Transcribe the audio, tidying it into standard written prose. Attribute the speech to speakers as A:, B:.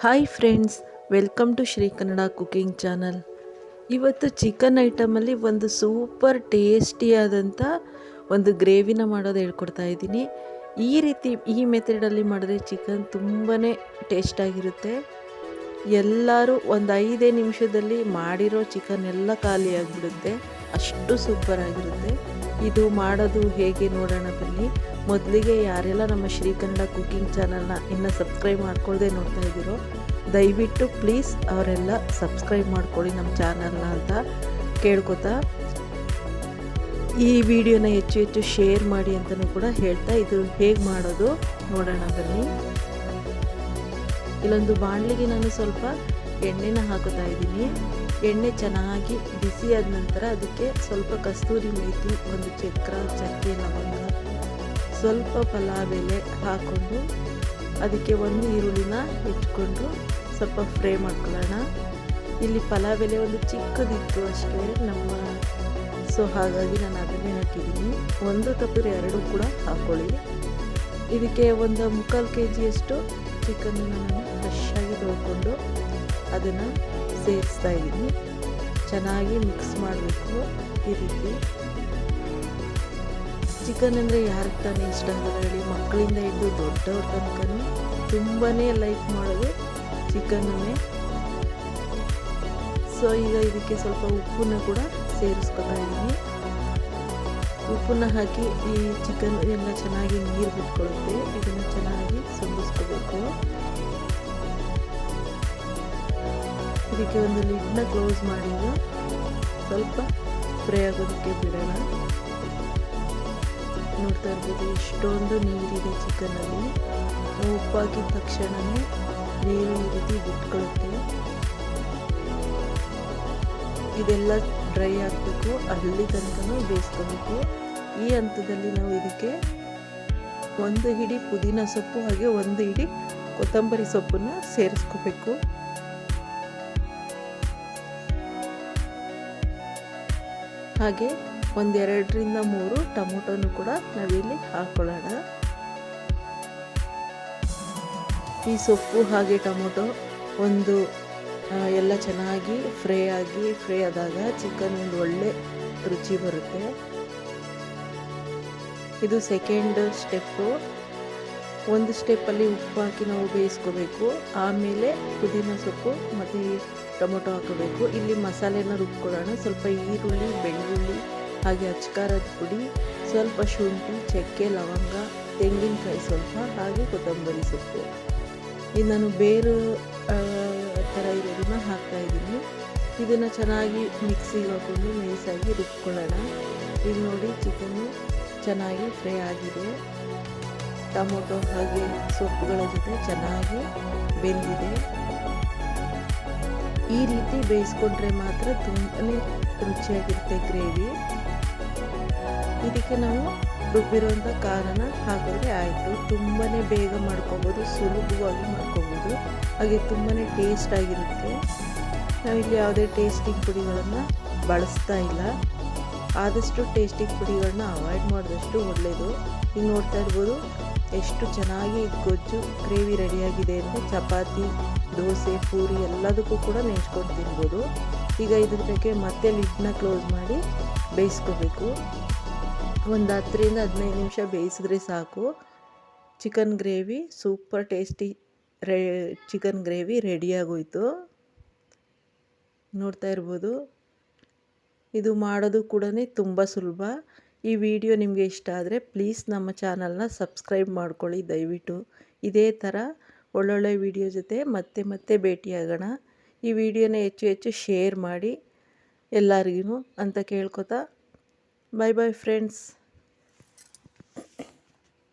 A: Hi friends, welcome to Shri Kannada cooking channel. ಇವತ್ತು chicken ಐಟಮಲ್ಲಿ ಒಂದು ಸೂಪರ್ ಟೇಸ್ಟಿಯಾದಂಥ ಒಂದು ಗ್ರೇವಿನ ಮಾಡೋದು ಹೇಳ್ಕೊಡ್ತಾ ಇದ್ದೀನಿ. ಈ ಮೆಥಡಲ್ಲಿ ಮಾಡಿದ್ರೆ ಚಿಕನ್ ತುಂಬಾ ಟೇಸ್ಟಾಗಿರುತ್ತೆ. ಎಲ್ಲರೂ ಒಂದು 5 ನಿಮಿಷದಲ್ಲಿ ಮಾಡಿರೋ ಚಿಕನ್ ಎಲ್ಲ ಖಾಲಿಯಾಗಿಬಿಡುತ್ತೆ, ಅಷ್ಟು ಸೂಪರಾಗಿರುತ್ತೆ. ಇದು ಮಾಡೋದು ಹೇಗೆ ನೋಡೋಣ ಬನ್ನಿ. ಮೊದಲಿಗೆ ಯಾರೆಲ್ಲ ನಮ್ಮ ಶ್ರೀ ಕನ್ನಡ ಕುಕಿಂಗ್ ಚಾನಲ್ನ ಇನ್ನೂ ಸಬ್ಸ್ಕ್ರೈಬ್ ಮಾಡ್ಕೊಳ್ಳದೆ ನೋಡ್ತಾ ಇದ್ದೀರೋ ದಯವಿಟ್ಟು ಪ್ಲೀಸ್ ಅವರೆಲ್ಲ ಸಬ್ಸ್ಕ್ರೈಬ್ ಮಾಡ್ಕೊಳ್ಳಿ ನಮ್ಮ ಚಾನಲ್ನ ಅಂತ ಕೇಳ್ಕೊತಾ, ಈ ವಿಡಿಯೋನ ಹೆಚ್ಚು ಶೇರ್ ಮಾಡಿ ಅಂತಲೂ ಕೂಡ ಹೇಳ್ತಾ ಇದು ಹೇಗೆ ಮಾಡೋದು ನೋಡೋಣ ಬನ್ನಿ. ಇಲ್ಲೊಂದು ಬಾಣಲಿಗೆ ನಾನು ಸ್ವಲ್ಪ ಎಣ್ಣೆನ ಹಾಕೋತಾ ಇದ್ದೀನಿ. ಎಣ್ಣೆ ಚೆನ್ನಾಗಿ ಬಿಸಿಯಾದ ನಂತರ ಅದಕ್ಕೆ ಸ್ವಲ್ಪ ಕಸ್ತೂರಿ ಮೇಥಿ, ಒಂದು ಚಕ್ಕೆ, ಲವಂಗ, ಸ್ವಲ್ಪ ಪಲಾವ್ ಎಲೆ ಹಾಕ್ಕೊಂಡು ಅದಕ್ಕೆ ಒಂದು ಈರುಳ್ಳಿನ ಹೆಚ್ಕೊಂಡು ಸ್ವಲ್ಪ ಫ್ರೈ ಮಾಡ್ಕೊಳ್ಳೋಣ. ಇಲ್ಲಿ ಪಲಾವ್ ಎಲೆ ಒಂದು ಚಿಕ್ಕದಿತ್ತು ಅಷ್ಟೇ ನಮ್ಮ, ಸೊ ಹಾಗಾಗಿ ನಾನು ಅದನ್ನೇ ಹಾಕಿದ್ದೀನಿ. 1 ಕಪ್ 2 ಕೂಡ ಹಾಕ್ಕೊಳ್ಳಿ. ಇದಕ್ಕೆ ಒಂದು 3/4 kg ಚಿಕನ್ನು ನಾನು ಫ್ರೆಶ್ಶಾಗಿ ತೊಳ್ಕೊಂಡು ಅದನ್ನು ಸೇರಿಸ್ತಾ ಇದ್ದೀನಿ. ಚೆನ್ನಾಗಿ ಮಿಕ್ಸ್ ಮಾಡಬೇಕು. ಈ ರೀತಿ ಚಿಕನ್ ಅಂದರೆ ಯಾರಿಗೆ ತಾನೇ ಇಷ್ಟ ಆಗಲ್ಲ ಹೇಳಿ, ಮಕ್ಕಳಿಂದ ಹಿಡಿದು ದೊಡ್ಡವ್ರ ತನಕನೂ ತುಂಬಾ ಲೈಕ್ ಮಾಡೋದು ಚಿಕನ್ನೇ. ಸೊ ಈಗ ಇದಕ್ಕೆ ಸ್ವಲ್ಪ ಉಪ್ಪನ್ನ ಕೂಡ ಸೇರಿಸ್ಕೊತಾ ಇದ್ದೀನಿ. ಉಪ್ಪನ್ನ ಹಾಕಿ ಈ ಚಿಕನ್ ಎಲ್ಲ ಚೆನ್ನಾಗಿ ನೀರು ಬಿಟ್ಕೊಳ್ಳುತ್ತೆ. ಇದನ್ನು ಚೆನ್ನಾಗಿ ಸೊಂಬಿಸ್ಕೋಬೇಕು. ಇದಕ್ಕೆ ಒಂದು ಲಿಡ್ನ ಕ್ಲೋಸ್ ಮಾಡಿ ಸ್ವಲ್ಪ ಫ್ರೈ ಆಗೋದಕ್ಕೆ ಬಿಡೋಣ. ನೋಡ್ತಾ ಇರ್ಬೋದು ಎಷ್ಟೊಂದು ನೀರಿದೆ ಚಿಕನಲ್ಲಿ. ಉಪ್ಪು ಹಾಕಿದ ತಕ್ಷಣವೇ ನೀರು ಈ ರೀತಿ ಬಿಟ್ಕೊಳ್ಳುತ್ತೆ. ಇದೆಲ್ಲ ಡ್ರೈ ಆಗಬೇಕು, ಅಲ್ಲಿ ತನಕ ಬೇಯಿಸ್ಕೋಬೇಕು. ಈ ಹಂತದಲ್ಲಿ ನಾವು ಇದಕ್ಕೆ 1 ಹಿಡಿ ಪುದೀನ ಸೊಪ್ಪು ಹಾಗೆ 1 ಹಿಡಿ ಕೊತ್ತಂಬರಿ ಸೊಪ್ಪನ್ನು ಸೇರಿಸ್ಕೋಬೇಕು. ಹಾಗೆ 1 2ರಿಂದ 3 ಟೊಮೊಟೊನು ಕೂಡ ನಾವಿಲ್ಲಿ ಹಾಕ್ಕೊಳ್ಳೋಣ. ಈ ಸೊಪ್ಪು ಹಾಗೆ ಟೊಮೊಟೊ ಎಲ್ಲ ಚೆನ್ನಾಗಿ ಫ್ರೈ ಆದಾಗ ಚಿಕನ್ ಒಂದು ಒಳ್ಳೆ ರುಚಿ ಬರುತ್ತೆ. ಇದು ಸೆಕೆಂಡ್ ಸ್ಟೆಪ್ಪು. ಒಂದು ಸ್ಟೆಪ್ಪಲ್ಲಿ ಉಪ್ಪು ಹಾಕಿ ನಾವು ಬೇಯಿಸ್ಕೋಬೇಕು. ಆಮೇಲೆ ಪುದೀನ ಸೊಪ್ಪು ಮತ್ತು ಟೊಮೊಟೊ ಹಾಕಬೇಕು. ಇಲ್ಲಿ ಮಸಾಲೆನ ರುಬ್ಕೊಳ್ಳೋಣ. ಸ್ವಲ್ಪ ಈರುಳ್ಳಿ, ಬೆಳ್ಳುಳ್ಳಿ ಹಾಗೆ ಅಚ್ಕಾರದ ಪುಡಿ, ಸ್ವಲ್ಪ ಶುಂಠಿ, ಚಕ್ಕೆ, ಲವಂಗ, ತೆಂಗಿನಕಾಯಿ ಸ್ವಲ್ಪ, ಹಾಗೆ ಕೊತ್ತಂಬರಿ ಸೊಪ್ಪು. ಇದು ನಾನು ಬೇರು ಥರ ಇರೋದನ್ನ ಹಾಕ್ತಾಯಿದ್ದೀನಿ. ಇದನ್ನು ಚೆನ್ನಾಗಿ ಮಿಕ್ಸಿಗೆ ಹಾಕ್ಕೊಂಡು ನೈಸಾಗಿ ರುಬ್ಕೊಳ್ಳೋಣ. ಈಗ ನೋಡಿ ಚಿಕನ್ನು ಚೆನ್ನಾಗಿ ಫ್ರೈ ಆಗಿದೆ. ಟೊಮೊಟೊ ಹಾಗೆ ಸೊಪ್ಪುಗಳ ಜೊತೆ ಚೆನ್ನಾಗಿ ಬೆಂದಿದೆ. ಈ ರೀತಿ ಬೇಯಿಸ್ಕೊಂಡ್ರೆ ಮಾತ್ರ ತುಂಬಾ ರುಚಿಯಾಗಿರುತ್ತೆ ಗ್ರೇವಿ. ಇದಕ್ಕೆ ನಾವು ರುಬ್ಬಿರುವಂಥ ಖಾರನ ಹಾಕಿದ್ರೆ ಆಯಿತು. ತುಂಬಾ ಬೇಗ ಮಾಡ್ಕೊಬೋದು, ಸುಲಭವಾಗಿ ಮಾಡ್ಕೊಬೋದು, ಹಾಗೆ ತುಂಬಾ ಟೇಸ್ಟಾಗಿರುತ್ತೆ. ನಾವಿಲ್ಲಿ ಯಾವುದೇ ಟೇಸ್ಟಿಂಗ್ ಪುಡಿಗಳನ್ನು ಬಳಸ್ತಾ ಇಲ್ಲ. ಆದಷ್ಟು ಟೇಸ್ಟಿಂಗ್ ಪುಡಿಗಳನ್ನ ಅವಾಯ್ಡ್ ಮಾಡಿದಷ್ಟು ಒಳ್ಳೆಯದು. ಈಗ ನೋಡ್ತಾ ಇರ್ಬೋದು ಎಷ್ಟು ಚೆನ್ನಾಗಿ ಗೊಜ್ಜು ಗ್ರೇವಿ ರೆಡಿಯಾಗಿದೆ ಅಂದರೆ ಚಪಾತಿ, ದೋಸೆ, ಪೂರಿ ಎಲ್ಲದಕ್ಕೂ ಕೂಡ ನೆಂಚ್ಕೊಂಡು ತಿನ್ಬೋದು. ಈಗ ಇದಕ್ಕೆ ಮತ್ತೆ ಲಿಡ್ನ ಕ್ಲೋಸ್ ಮಾಡಿ ಬೇಯಿಸ್ಕೋಬೇಕು. ಒಂದು 10ರಿಂದ 15 ನಿಮಿಷ ಬೇಯಿಸಿದ್ರೆ ಸಾಕು. Chicken gravy super tasty chicken gravy ರೆಡಿಯಾಗೋಯ್ತು. ನೋಡ್ತಾ ಇರ್ಬೋದು, ಇದು ಮಾಡೋದು ಕೂಡ ತುಂಬ ಸುಲಭ. ಈ ವಿಡಿಯೋ ನಿಮಗೆ ಇಷ್ಟ ಆದರೆ ಪ್ಲೀಸ್ ನಮ್ಮ ಚಾನಲ್ನ ಸಬ್ಸ್ಕ್ರೈಬ್ ಮಾಡ್ಕೊಳ್ಳಿ ದಯವಿಟ್ಟು. ಇದೇ ಥರ ಒಳ್ಳೊಳ್ಳೆ ವಿಡಿಯೋ ಜೊತೆ ಮತ್ತೆ ಭೇಟಿಯಾಗೋಣ. ಈ ವಿಡಿಯೋನ ಹೆಚ್ಚು ಶೇರ್ ಮಾಡಿ ಎಲ್ಲರಿಗೂ ಅಂತ ಕೇಳ್ಕೊತಾ, ಬಾಯ್ ಫ್ರೆಂಡ್ಸ್.